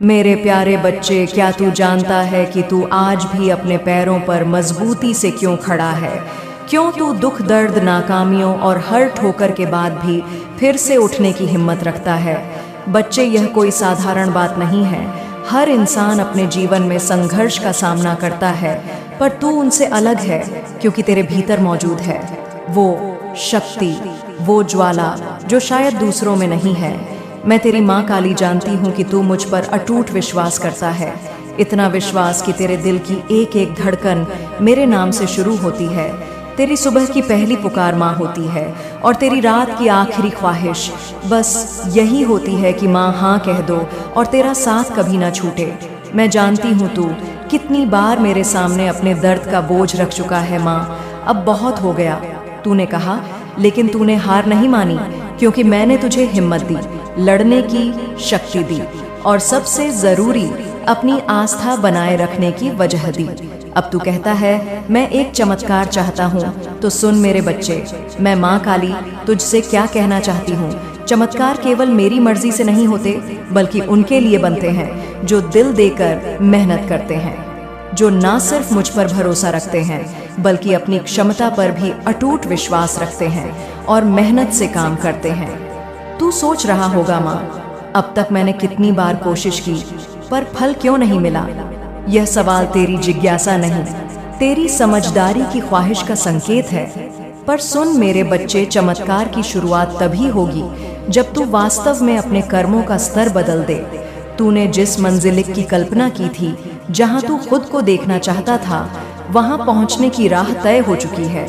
मेरे प्यारे बच्चे, क्या तू जानता है कि तू आज भी अपने पैरों पर मजबूती से क्यों खड़ा है? क्यों तू दुख, दर्द, नाकामियों और हर ठोकर के बाद भी फिर से उठने की हिम्मत रखता है? बच्चे, यह कोई साधारण बात नहीं है। हर इंसान अपने जीवन में संघर्ष का सामना करता है, पर तू उनसे अलग है क्योंकि तेरे भीतर मौजूद है वो शक्ति, वो ज्वाला जो शायद दूसरों में नहीं है। मैं तेरी माँ काली जानती हूँ कि तू मुझ पर अटूट विश्वास करता है, इतना विश्वास कि तेरे दिल की एक एक धड़कन मेरे नाम से शुरू होती है। तेरी सुबह की पहली पुकार माँ होती है और तेरी रात की आखिरी ख्वाहिश बस यही होती है कि माँ हाँ कह दो और तेरा साथ कभी ना छूटे। मैं जानती हूँ तू कितनी बार मेरे सामने अपने दर्द का बोझ रख चुका है माँ, अब बहुत हो गया, तूने कहा। लेकिन तूने हार नहीं मानी, क्योंकि मैंने तुझे हिम्मत दी, लड़ने की शक्ति दी और सबसे जरूरी अपनी आस्था बनाए रखने की वजह दी। अब तू कहता है मैं एक चमत्कार चाहता हूँ, तो सुन मेरे बच्चे, मैं माँ काली तुझसे क्या कहना चाहती हूँ। चमत्कार केवल मेरी मर्जी से नहीं होते, बल्कि उनके लिए बनते हैं जो दिल देकर मेहनत करते हैं, जो ना सिर्फ मुझ पर भरोसा रखते हैं बल्कि अपनी क्षमता पर भी अटूट विश्वास रखते हैं और मेहनत से काम करते हैं। तू सोच रहा होगा माँ, अब तक मैंने कितनी बार कोशिश की पर फल क्यों नहीं मिला? यह सवाल तेरी जिज्ञासा नहीं, तेरी समझदारी की ख्वाहिश का संकेत है। पर सुन मेरे बच्चे, चमत्कार की शुरुआत तभी होगी जब तू वास्तव में अपने कर्मों का स्तर बदल दे। तूने जिस मंजिल की कल्पना की थी, जहां तू खुद को देखना चाहता था, वहां पहुंचने की राह तय हो चुकी है।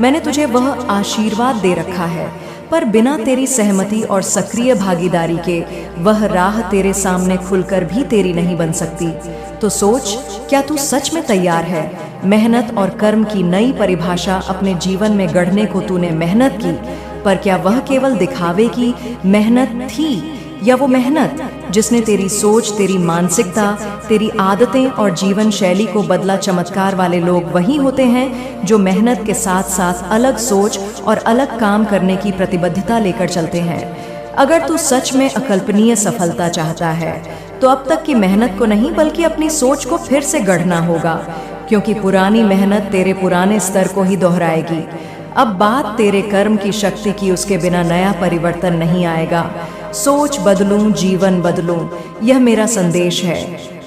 मैंने तुझे वह आशीर्वाद दे रखा है, पर बिना तेरी सहमति और सक्रिय भागीदारी के वह राह तेरे सामने खुलकर भी तेरी नहीं बन सकती। तो सोच, क्या तू सच में तैयार है? मेहनत और कर्म की नई परिभाषा अपने जीवन में गढ़ने को तूने मेहनत की, पर क्या वह केवल दिखावे की मेहनत थी, या वो मेहनत जिसने तेरी सोच, तेरी मानसिकता, तेरी आदतें और जीवन शैली को बदला? चमत्कार वाले लोग वही होते हैं जो मेहनत के साथ साथ अलग सोच और अलग काम करने की प्रतिबद्धता लेकर चलते हैं। अगर तू सच में अकल्पनीय सफलता चाहता है, तो अब तक की मेहनत को नहीं बल्कि अपनी सोच को फिर से गढ़ना होगा, क्योंकि पुरानी मेहनत तेरे पुराने स्तर को ही दोहराएगी। अब बात तेरे कर्म की शक्ति की, उसके बिना नया परिवर्तन नहीं आएगा। सोच बदलूं, जीवन बदलूं, यह मेरा संदेश है।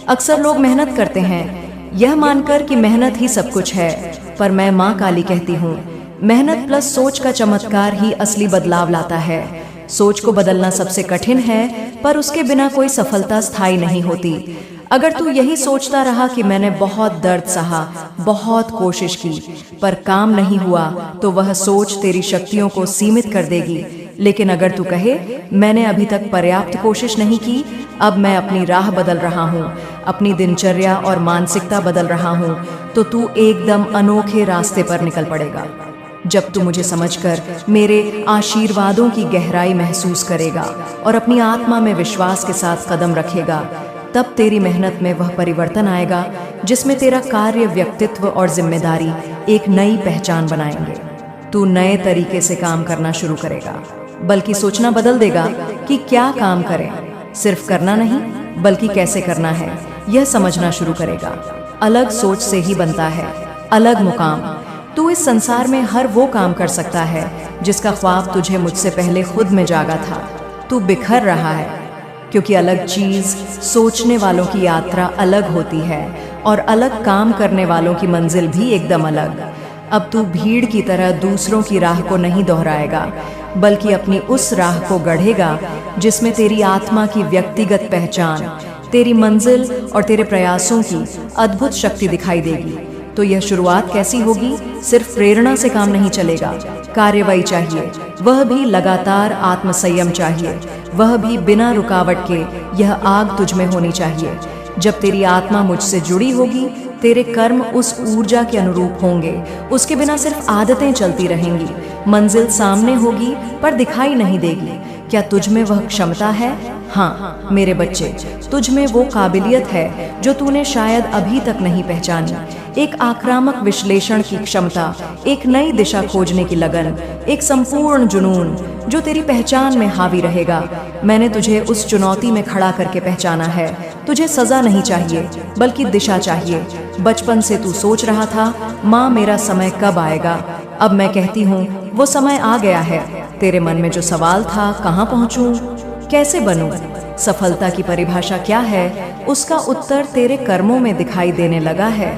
अक्सर लोग मेहनत करते हैं यह मानकर कि मेहनत ही सब कुछ है, पर मैं माँ काली कहती हूँ, मेहनत प्लस सोच का चमत्कार ही असली बदलाव लाता है। सोच को बदलना सबसे कठिन है, पर उसके बिना कोई सफलता स्थायी नहीं होती। अगर तू यही सोचता रहा कि मैंने बहुत दर्द सहा, बहुत कोशिश की, पर काम नहीं हुआ, तो वह सोच तेरी शक्तियों को सीमित कर देगी। लेकिन अगर तू कहे मैंने अभी तक पर्याप्त कोशिश नहीं की, अब मैं अपनी राह बदल रहा हूँ, अपनी दिनचर्या और मानसिकता बदल रहा हूँ, तो तू एकदम अनोखे रास्ते पर निकल पड़ेगा। जब तू मुझे समझकर मेरे आशीर्वादों की गहराई महसूस करेगा और अपनी आत्मा में विश्वास के साथ कदम रखेगा, तब तेरी मेहनत में वह परिवर्तन आएगा जिसमें तेरा कार्य, व्यक्तित्व और जिम्मेदारी एक नई पहचान बनाएंगे। तू नए तरीके से काम करना शुरू करेगा, बल्कि सोचना बदल देगा कि क्या काम करें। सिर्फ करना नहीं, बल्कि कैसे करना है, यह समझना शुरू करेगा। अलग सोच से ही बनता है अलग मुकाम। तू इस संसार में हर वो काम कर सकता है जिसका ख्वाब तुझे मुझसे पहले खुद में जागा था। तू बिखर रहा है क्योंकि अलग चीज, सोचने वालों की यात्रा अलग होती है और अलग काम करने वालों की मंजिल भी एकदम अलग। अब तू भीड़ की तरह दूसरों की राह को नहीं दोहराएगा, बल्कि अपनी उस राह को गढ़ेगा जिसमें तेरी आत्मा की व्यक्तिगत पहचान, तेरी मंजिल और तेरे प्रयासों की अद्भुत शक्ति दिखाई देगी। तो यह शुरुआत कैसी होगी? सिर्फ प्रेरणा से काम नहीं चलेगा, कार्रवाई चाहिए, वह भी लगातार। आत्मसंयम चाहिए, वह भी बिना रुकावट के। यह आग तुझ में होनी चाहिए। जब तेरी आत्मा मुझसे जुड़ी होगी, तेरे कर्म उस ऊर्जा के अनुरूप होंगे। उसके बिना सिर्फ आदतें चलती रहेंगी। मंजिल सामने होगी पर दिखाई नहीं देगी। क्या तुझ में वह क्षमता है? हाँ मेरे बच्चे, तुझ में वो काबिलियत है जो तूने शायद अभी तक नहीं पहचानी। एक आक्रामक विश्लेषण की क्षमता, एक नई दिशा खोजने की लगन, एक संपूर्ण जुनून जो तेरी पहचान में हावी रहेगा। मैंने तुझे उस चुनौती में खड़ा करके पहचाना है। तुझे सजा नहीं चाहिए बल्कि दिशा चाहिए। बचपन से तू सोच रहा था, माँ मेरा समय कब आएगा। अब मैं कहती हूँ वो समय आ गया है। तेरे मन में जो सवाल था, कहाँ पहुँचूं, कैसे बनूं, सफलता की परिभाषा क्या है, उसका उत्तर तेरे कर्मों में दिखाई देने लगा है।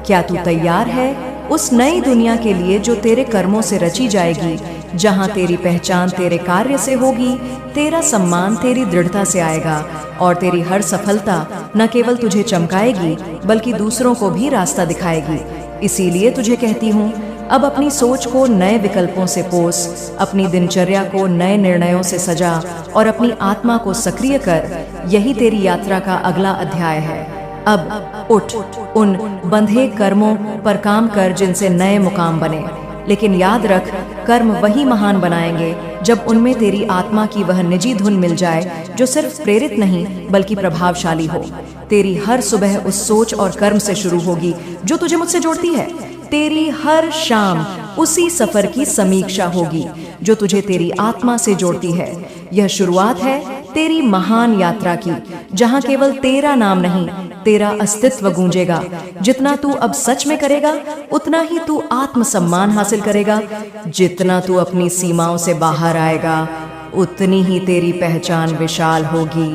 क्या तू तैयार है उस नई दुनिया के लिए जो तेरे कर्मों से रची जाएगी, जहां तेरी पहचान तेरे कार्य से होगी, तेरा सम्मान तेरी दृढ़ता से आएगा और तेरी हर सफलता न केवल तुझे चमकाएगी बल्कि दूसरों को भी रास्ता दिखाएगी। इसीलिए तुझे कहती हूँ, अब अपनी सोच को नए विकल्पों से पोस, अपनी दिनचर्या को नए निर्णयों से सजा और अपनी आत्मा को सक्रिय कर। यही तेरी यात्रा का अगला अध्याय है। अब उठ, उन बंधे कर्मों पर काम कर जिनसे नए मुकाम बने। लेकिन याद रख, कर्म वही महान बनाएंगे जब उनमें तेरी आत्मा की वह निजी धुन मिल जाए जो सिर्फ प्रेरित नहीं बल्कि प्रभावशाली हो। तेरी हर सुबह उस सोच और कर्म से शुरू होगी जो तुझे मुझसे जोड़ती है। तेरी हर शाम उसी सफर की समीक्षा होगी जो तुझे तेरी आत्मा से जोड़ती है। यह शुरुआत है तेरी महान यात्रा की, जहां केवल तेरा नाम नहीं, तेरा अस्तित्व गूंजेगा। जितना तू अब सच में करेगा, उतना ही तू आत्मसम्मान हासिल करेगा। जितना तू अपनी सीमाओं से बाहर आएगा, उतनी ही तेरी पहचान विशाल होगी।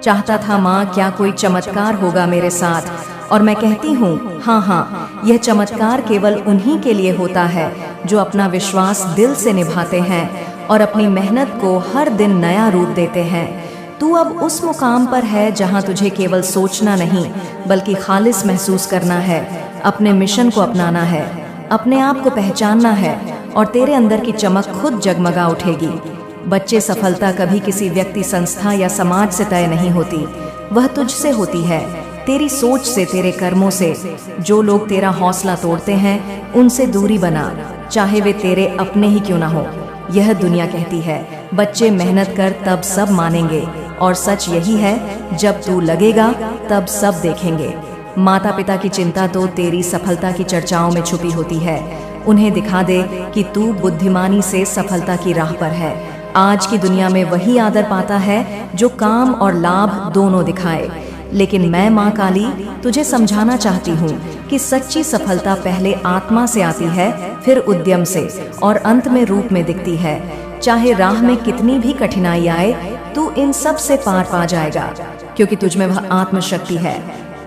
चाहता था माँ क्या कोई चमत्कार होगा मेरे साथ, और मैं कहती हूँ हाँ, यह चमत्कार केवल उन्हीं के लिए होता है जो अपना विश्वास दिल से निभाते हैं और अपनी मेहनत को हर दिन नया रूप देते हैं। तू अब उस मुकाम पर है जहाँ तुझे केवल सोचना नहीं बल्कि खालिस महसूस करना है, अपने मिशन को अपनाना है, अपने आप को पहचानना है और तेरे अंदर की चमक खुद जगमगा उठेगी। बच्चे, सफलता कभी किसी व्यक्ति, संस्था या समाज से तय नहीं होती, वह तुझसे होती है, तेरी सोच से, तेरे कर्मों से। जो लोग तेरा हौसला तोड़ते हैं उनसे दूरी बना, चाहे वे तेरे अपने ही क्यों ना हो। यह दुनिया कहती है बच्चे मेहनत कर तब सब मानेंगे, और सच यही है, जब तू लगेगा तब सब देखेंगे। माता पिता की चिंता तो तेरी सफलता की चर्चाओं में छुपी होती है। उन्हें दिखा दे कि तू बुद्धिमानी से सफलता की राह पर है। आज की दुनिया में वही आदर पाता है जो काम और लाभ दोनों दिखाए। लेकिन मैं माँ काली तुझे समझाना चाहती हूँ कि सच्ची सफलता पहले आत्मा से आती है, फिर उद्यम से, और अंत में रूप में दिखती है। चाहे राह में कितनी भी कठिनाई आए, तू इन सब से पार पा जाएगा, क्योंकि तुझमें वह आत्मशक्ति है।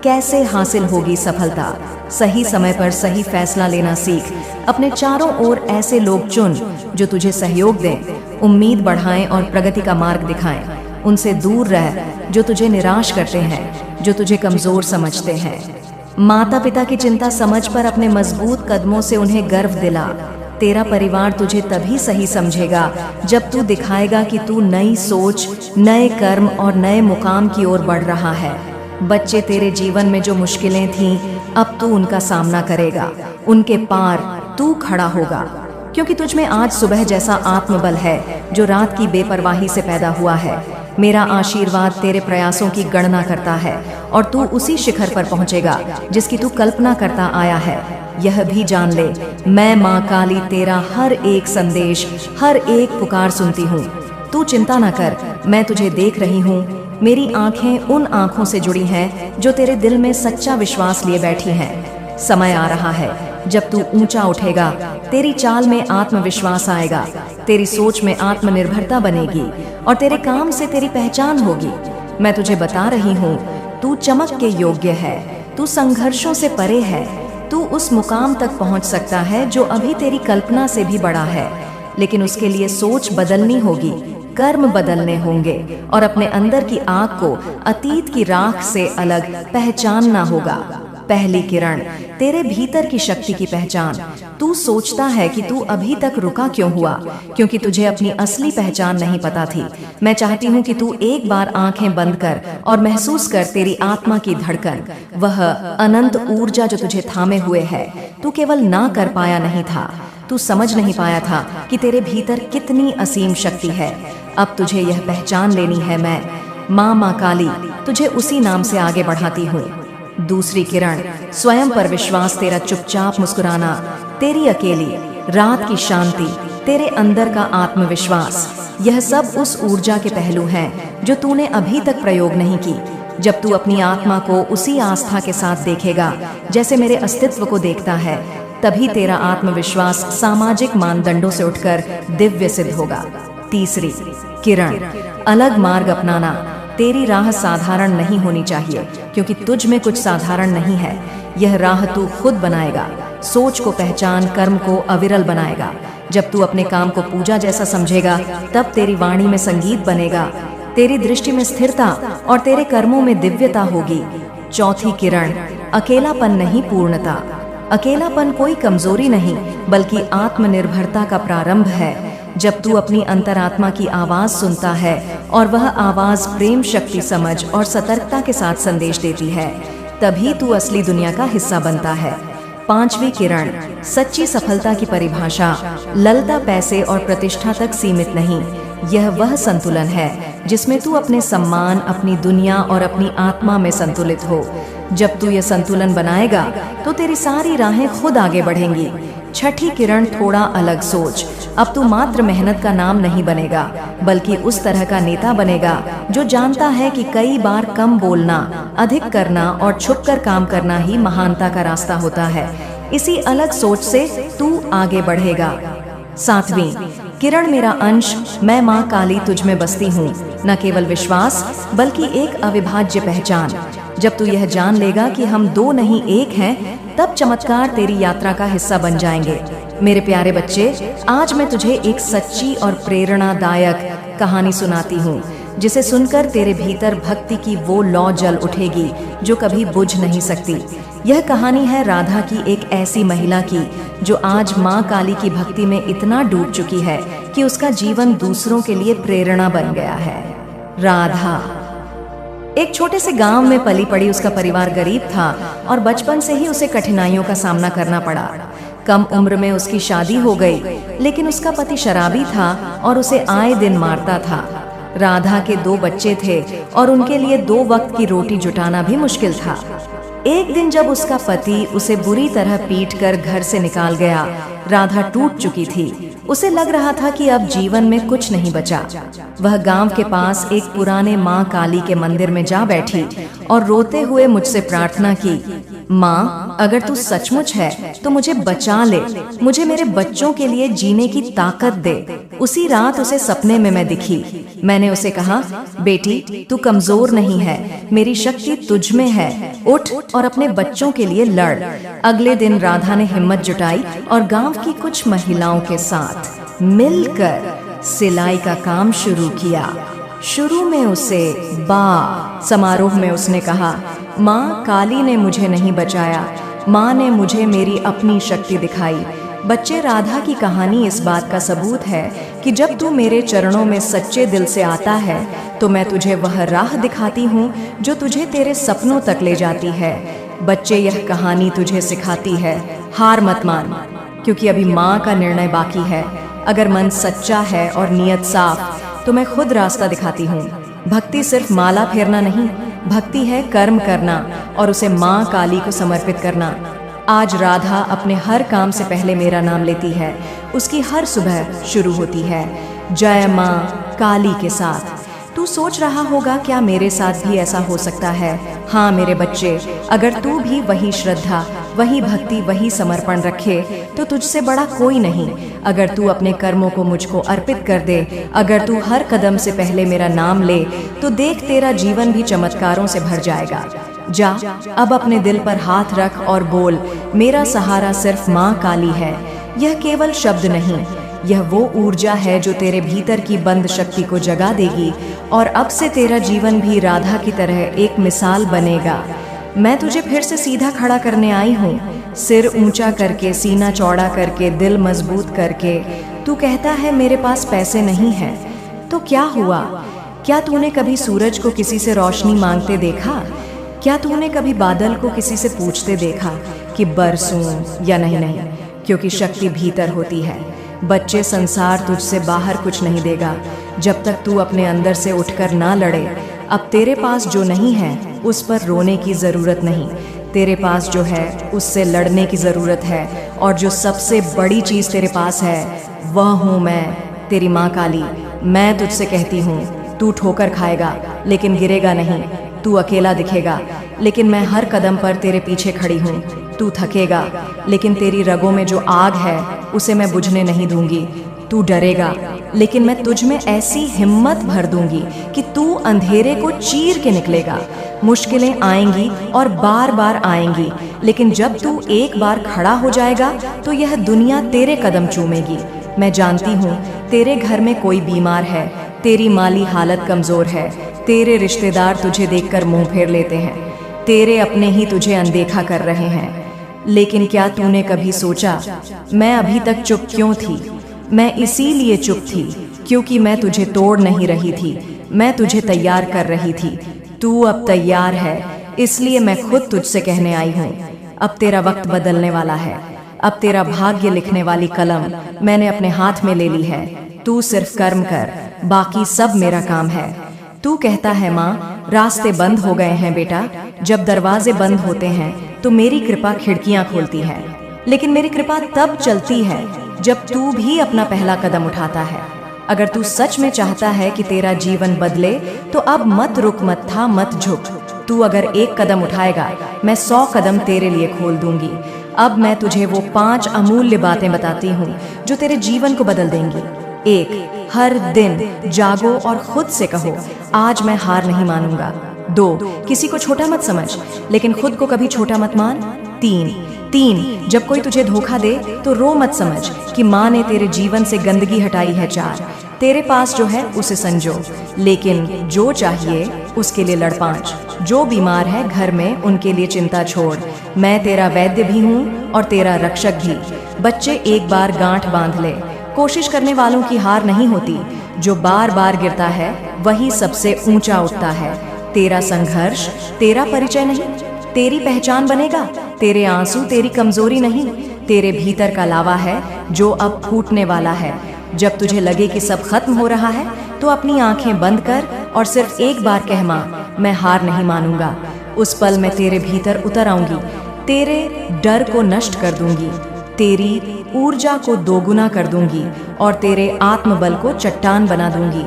कैसे हासिल होगी सफलता? सही समय पर सही फैसला लेना सीख। अपने चारों ओर ऐसे लोग चुन जो तुझे सहयोग दें, उम्मीद बढ़ाएं और प्रगति का मार्ग दिखाएं। उनसे दूर रह जो तुझे निराश करते हैं, जो तुझे कमजोर समझते हैं। माता पिता की चिंता समझ पर अपने मजबूत कदमों से उन्हें गर्व दिला। तेरा परिवार तुझे तभी सही समझेगा जब तू दिखाएगा कि तू नई सोच, नए कर्म और नए मुकाम की ओर बढ़ रहा है। बच्चे, तेरे जीवन में जो मुश्किलें थीं, अब तू उनका सामना करेगा, उनके पार तू खड़ा होगा, क्योंकि तुझमें आज सुबह जैसा आत्मबल है जो रात की बेपरवाही से पैदा हुआ है। मेरा आशीर्वाद तेरे प्रयासों की गणना करता है और तू उसी शिखर पर पहुंचेगा जिसकी तू कल्पना करता आया है। यह भी जान ले, मैं माँ काली तेरा हर एक संदेश, हर एक पुकार सुनती हूँ। तू चिंता न कर, मैं तुझे देख रही हूँ। मेरी आंखें उन आंखों से जुड़ी हैं जो तेरे दिल में सच्चा विश्वास लिए बैठी हैं। समय आ रहा है जब तू ऊंचा उठेगा, तेरी चाल में आत्मविश्वास आएगा, तेरी सोच में आत्मनिर्भरता बनेगी और तेरे काम से तेरी पहचान होगी। मैं तुझे बता रही हूँ, तू चमक के योग्य है, तू संघर्षों से परे है, तू उस मुकाम तक पहुँच सकता है जो अभी तेरी कल्पना से भी बड़ा है। लेकिन उसके लिए सोच बदलनी होगी, कर्म बदलने होंगे और अपने अंदर की आग को अतीत की राख से अलग पहचानना होगा। पहली किरण, तेरे भीतर की शक्ति की पहचान। तू सोचता है कि तू अभी तक रुका क्यों हुआ, क्योंकि तुझे अपनी असली पहचान नहीं पता थी। मैं चाहती हूँ कि तू एक बार आंखें बंद कर और महसूस कर तेरी आत्मा की धड़कन, वह अनंत ऊर्जा जो तुझे थामे हुए है। तू केवल ना कर पाया नहीं था, तू समझ नहीं पाया था कि तेरे भीतर कितनी असीम शक्ति है। अब तुझे यह पहचान लेनी है, मैं माँ काली तुझे उसी नाम से आगे बढ़ाती हूँ। दूसरी किरण, स्वयं पर विश्वास, तेरा चुपचाप मुस्कुराना, तेरी अकेली रात की शांति, तेरे अंदर का आत्मविश्वास, यह सब उस ऊर्जा के पहलू हैं जो तूने अभी तक प्रयोग नहीं की। जब तू अपनी आत्मा को उसी आस्था के साथ देखेगा जैसे मेरे अस्तित्व को देखता है, तभी तेरा आत्मविश्वास सामाजिक मानदंडों से उठकर दिव्य सिद्ध होगा। तीसरी, किरण, अलग मार्ग अपनाना। तेरी राह साधारण नहीं होनी चाहिए, क्योंकि तुझ में कुछ साधारण नहीं है। यह राह तू खुद बनाएगा। सोच को पहचान, कर्म को अविरल बनाएगा। जब तू अपने काम को पूजा जैसा समझेगा, तब तेरी वाणी में संगीत बनेगा, तेरी दृष्टि में स्थिरता और तेरे कर्मों में दिव्यता होगी। चौथी किरण, अकेलापन नहीं, पूर्णता। अकेलापन कोई कमजोरी नहीं, बल्कि आत्मनिर्भरता का प्रारंभ है। जब तू अपनी अंतरात्मा की आवाज सुनता है और वह आवाज प्रेम, शक्ति, समझ और सतर्कता के साथ संदेश देती है, तभी तू असली दुनिया का हिस्सा बनता है। पांचवी किरण, सच्ची सफलता की परिभाषा। ललता पैसे और प्रतिष्ठा तक सीमित नहीं। यह वह संतुलन है जिसमें तू अपने सम्मान, अपनी दुनिया और अपनी आत्मा में संतुलित हो। जब तू यह संतुलन बनाएगा तो तेरी सारी राहें खुद आगे बढ़ेंगी। छठी किरण, थोड़ा अलग सोच। अब तू मात्र मेहनत का नाम नहीं बनेगा, बल्कि उस तरह का नेता बनेगा जो जानता है कि कई बार कम बोलना, अधिक करना और छुपकर काम करना ही महानता का रास्ता होता है। इसी अलग सोच से तू आगे बढ़ेगा। सातवीं किरण, मेरा अंश, मैं माँ काली तुझ में बसती हूँ। न केवल विश्वास, बल्कि एक अविभाज्य पहचान। जब तू यह जान लेगा कि हम दो नहीं एक हैं, तब चमत्कार तेरी यात्रा का हिस्सा बन जाएंगे। मेरे प्यारे बच्चे, आज मैं तुझे एक सच्ची और प्रेरणादायक कहानी सुनाती हूँ, जिसे सुनकर तेरे भीतर भक्ति की वो लौ जल उठेगी जो कभी बुझ नहीं सकती। यह कहानी है राधा की, एक ऐसी महिला की जो आज माँ काली की भक्ति में इतना डूब चुकी है कि उसका जीवन दूसरों के लिए प्रेरणा बन गया है। राधा एक छोटे से गांव में पली पड़ी। उसका परिवार गरीब था और बचपन से ही उसे कठिनाइयों का सामना करना पड़ा। कम उम्र में उसकी शादी हो गई, लेकिन उसका पति शराबी था और उसे आए दिन मारता था। राधा के 2 बच्चे थे और उनके लिए 2 वक्त की रोटी जुटाना भी मुश्किल था। एक दिन जब उसका पति उसे बुरी तरह पीटकर घर से निकाल गया, राधा टूट चुकी थी। उसे लग रहा था कि अब जीवन में कुछ नहीं बचा। वह गांव के पास एक पुराने माँ काली के मंदिर में जा बैठी और रोते हुए मुझसे प्रार्थना की, माँ, अगर तू सचमुच है तो मुझे बचा ले, मुझे मेरे बच्चों के लिए जीने की ताकत दे। उसी रात उसे सपने में मैं दिखी। मैंने उसे कहा, बेटी, तू कमजोर नहीं है, मेरी शक्ति तुझ में है, उठ और अपने बच्चों के लिए लड़। अगले दिन राधा ने हिम्मत जुटाई और गांव की कुछ महिलाओं के साथ मिलकर सिलाई का काम शुरू किया। शुरू में उसे समारोह में उसने कहा, माँ काली ने मुझे नहीं बचाया, माँ ने मुझे मेरी अपनी शक्ति दिखाई। बच्चे, राधा की कहानी इस बात का सबूत है कि जब तू मेरे चरणों में सच्चे दिल से आता है तो मैं तुझे वह राह दिखाती हूँ जो तुझे तेरे सपनों तक ले जाती है। बच्चे, यह कहानी तुझे सिखाती है, हार मत मान, क्योंकि अभी माँ का निर्णय बाकी है। अगर मन सच्चा है और नियत साफ, तो मैं खुद रास्ता दिखाती हूँ। भक्ति सिर्फ माला फेरना नहीं, भक्ति है कर्म करना और उसे माँ काली को समर्पित करना। आज राधा अपने हर काम से पहले मेरा नाम लेती है। उसकी हर सुबह शुरू होती है जय माँ काली के साथ। तू सोच रहा होगा, क्या मेरे साथ भी ऐसा हो सकता है? हाँ मेरे बच्चे, अगर तू भी वही श्रद्धा, वही भक्ति, वही समर्पण रखे तो तुझसे बड़ा कोई नहीं। अगर तू अपने कर्मों को मुझको अर्पित कर दे, अगर तू हर कदम से पहले मेरा नाम ले, तो देख तेरा जीवन भी चमत्कारों से भर जाएगा। जा, अब अपने दिल पर हाथ रख और बोल, मेरा सहारा सिर्फ माँ काली है। यह केवल शब्द नहीं, यह वो ऊर्जा है जो तेरे भीतर की बंद शक्ति को जगा देगी और अब से तेरा जीवन भी राधा की तरह एक मिसाल बनेगा। मैं तुझे फिर से सीधा खड़ा करने आई हूँ, सिर ऊंचा करके, सीना चौड़ा करके, दिल मजबूत करके। तू कहता है मेरे पास पैसे नहीं है, तो क्या हुआ? क्या तूने कभी सूरज को किसी से रोशनी मांगते देखा? क्या तूने कभी बादल को किसी से पूछते देखा कि बरसूं या नहीं? नहीं, क्योंकि शक्ति भीतर होती है। बच्चे, संसार तुझसे बाहर कुछ नहीं देगा जब तक तू अपने अंदर से उठकर ना लड़े। अब तेरे पास जो नहीं है उस पर रोने की जरूरत नहीं, तेरे पास जो है उससे लड़ने की जरूरत है। और जो सबसे बड़ी चीज तेरे पास है वह हूँ मैं, तेरी माँ काली। मैं तुझसे कहती हूँ, तू ठोकर खाएगा लेकिन गिरेगा नहीं। तू अकेला दिखेगा, लेकिन मैं हर कदम पर तेरे पीछे खड़ी हूँ। तू थकेगा, लेकिन तेरी रगों में जो आग है उसे मैं बुझने नहीं दूंगी। तू डरेगा, लेकिन मैं तुझ में ऐसी हिम्मत भर दूंगी कि तू अंधेरे को चीर के निकलेगा। मुश्किलें आएंगी और बार बार आएंगी, लेकिन जब तू एक बार खड़ा हो जाएगा तो यह दुनिया तेरे कदम चूमेगी। मैं जानती हूँ तेरे घर में कोई बीमार है, तेरी माली हालत कमजोर है, तेरे रिश्तेदार तुझे देखकर मुंह फेर लेते हैं, तेरे अपने ही तुझे अनदेखा कर रहे हैं। लेकिन क्या तूने कभी सोचा मैं अभी तक चुप क्यों थी? मैं इसीलिए चुप थी क्योंकि मैं तुझे तोड़ नहीं रही थी, मैं तुझे तैयार कर रही थी। तू अब तैयार है, इसलिए मैं खुद तुझसे कहने आई हूँ, अब तेरा वक्त बदलने वाला है। अब तेरा भाग्य लिखने वाली कलम मैंने अपने हाथ में ले ली है। तू सिर्फ कर्म कर, बाकी सब मेरा काम है। तू कहता है माँ, रास्ते बंद हो गए हैं बेटा। जब दरवाजे बंद होते हैं तो मेरी कृपा खिड़कियां खोलती है, लेकिन मेरी कृपा तब चलती है जब तू भी अपना पहला कदम उठाता है। अगर तू सच में चाहता है कि तेरा जीवन बदले तो अब मत रुक, मत था, मत झुक। तू अगर एक कदम उठाएगा, मैं 100 कदम तेरे लिए खोल दूंगी। अब मैं तुझे वो 5 अमूल्य बातें बताती हूँ जो तेरे जीवन को बदल देंगी। 1, हर दिन जागो और खुद से कहो, आज मैं हार नहीं मानूंगा। 2, किसी को छोटा मत समझ, लेकिन खुद को कभी छोटा मत मान। 3, जब कोई तुझे धोखा दे तो रो मत समझ कि माँ ने तेरे जीवन से गंदगी हटाई है। 4, तेरे पास जो है उसे संजो, लेकिन जो चाहिए उसके लिए लड़। 5, जो बीमार है घर में उनके लिए चिंता छोड़, मैं तेरा वैद्य भी हूँ और तेरा रक्षक भी। बच्चे एक बार गांठ बांध ले, कोशिश करने वालों की हार नहीं होती, जो बार बार गिरता है वही सबसे ऊंचा उठता है। तेरा संघर्ष तेरा परिचय नहीं, तेरी पहचान बनेगा। तेरे आंसू तेरी कमजोरी नहीं, तेरे भीतर का लावा है जो अब फूटने वाला है। जब तुझे लगे कि सब खत्म हो रहा है तो अपनी आंखें बंद कर और सिर्फ एक बार कह माँ, मैं हार नहीं मानूंगा। उस पल मैं तेरे भीतर उतर आऊंगी, तेरे डर को नष्ट कर दूंगी, तेरी ऊर्जा को दोगुना कर दूंगी और तेरे आत्मबल को चट्टान बना दूंगी।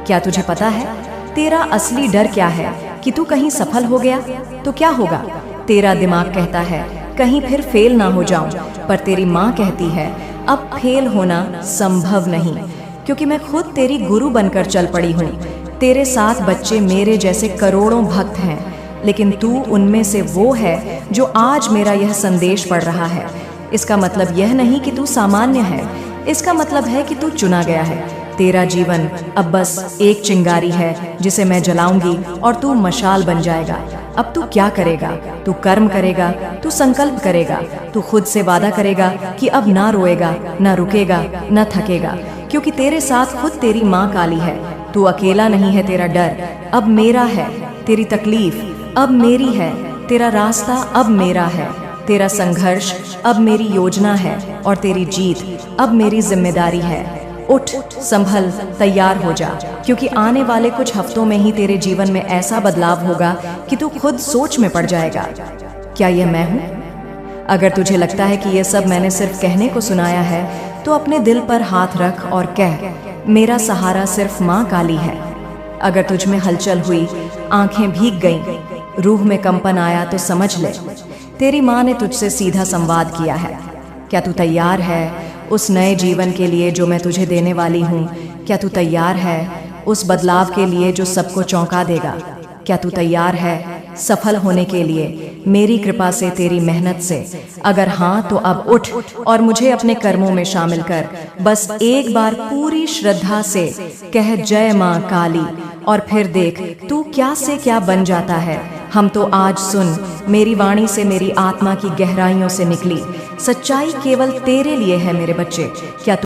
क्या तुझे पता है तेरा असली डर क्या है? कि तू कहीं सफल हो गया तो क्या होगा? तेरा दिमाग कहता है कहीं फिर फेल ना हो जाऊं, पर तेरी माँ कहती है अब फेल होना संभव नहीं, क्योंकि मैं खुद तेरी गुरु बनकर चल पड़ी हूँ। तेरे साथ बच्चे मेरे जैसे करोड़ों भक्त हैं, लेकिन तू उनमें से वो है जो आज मेरा यह संदेश पढ़ रहा है। इसका मतलब यह नहीं कि तू सामान्य है, इसका मतलब है कि तू चुना गया है। तेरा जीवन अब बस एक चिंगारी है जिसे मैं जलाऊंगी और तू मशाल बन जाएगा। अब तू क्या करेगा? तू कर्म करेगा, तू संकल्प करेगा, तू खुद से वादा करेगा कि अब ना रोएगा, ना रुकेगा, ना थकेगा, क्योंकि तेरे साथ खुद तेरी माँ काली है। तू अकेला नहीं है, तेरा डर अब मेरा है, तेरी तकलीफ अब मेरी है, तेरा रास्ता अब मेरा है, तेरा संघर्ष अब मेरी योजना है और तेरी जीत अब मेरी जिम्मेदारी है। उठ, संभल, तैयार हो जा, क्योंकि आने वाले कुछ हफ्तों में ही तेरे जीवन में ऐसा बदलाव होगा कि तू खुद सोच में पड़ जाएगा, क्या यह मैं हूँ? अगर तुझे लगता है कि यह सब मैंने सिर्फ कहने को सुनाया है तो अपने दिल पर हाथ रख और कह, मेरा सहारा सिर्फ माँ काली है। अगर तुझ में हलचल हुई, आंखें भीग गईं, रूह में कंपन आया तो समझ ले तेरी माँ ने तुझसे सीधा संवाद किया है। क्या तू तैयार है उस नए जीवन के लिए जो मैं तुझे देने वाली हूँ? क्या तू तैयार है उस बदलाव के लिए जो सबको चौंका देगा? क्या तू तैयार है सफल होने के लिए मेरी कृपा से, तेरी मेहनत से? अगर हाँ तो अब उठ और मुझे अपने कर्मों में शामिल कर। बस एक बार पूरी श्रद्धा से कह जय माँ काली और फिर देख तू क्या से क्या बन जाता है। हम तो आज सुन, मेरी वाणी से मेरी आत्मा की गहराइयों से निकली सच्चाई केवल तेरे लिए है मेरे बच्चे। क्या